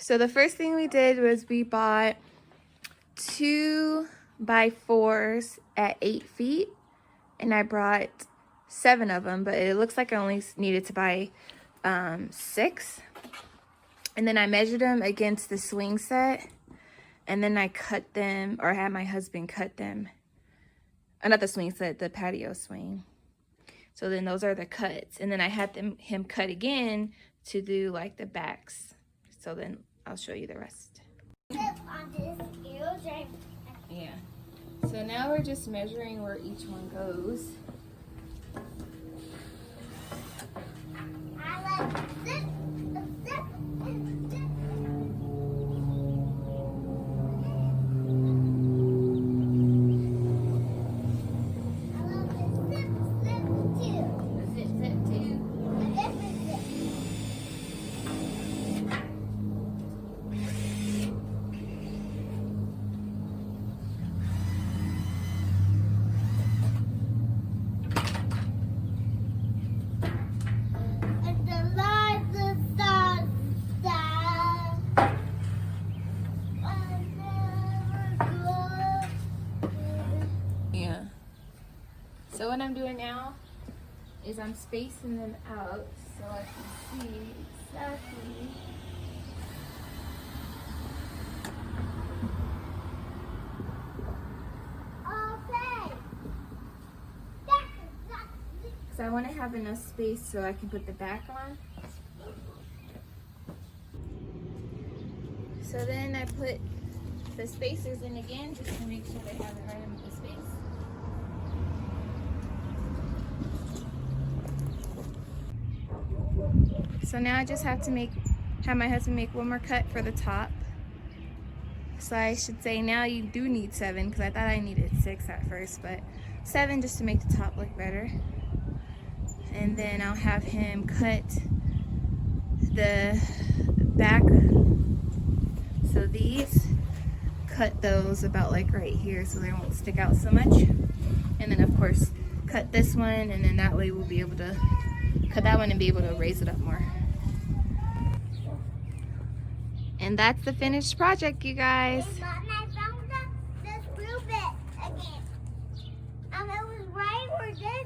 So the first thing we did was we bought 2x4s at 8 feet, and I brought 7 of them, but it looks like I only needed to buy 6. And then I measured them against the swing set, and then I cut them, or had my husband cut them. Not the swing set, the patio swing. So then those are the cuts, and then I had him cut again to do like the backs. So then I'll show you the rest. Yeah. So now we're just measuring where each one goes. So what I'm doing now is I'm spacing them out so I can see exactly because I want to have enough space so I can put the back on. So then I put the spacers in again just to make sure they have the right amount of space. So now I just have to have my husband make one more cut for the top. So I should say now you do need 7, because I thought I needed 6 at first, but 7 just to make the top look better. And then I'll have him cut the back. So these, cut those about like right here so they won't stick out so much. And then of course cut this one, and then that way we'll be able to cut that one and be able to raise it up more. And that's the finished project, you guys.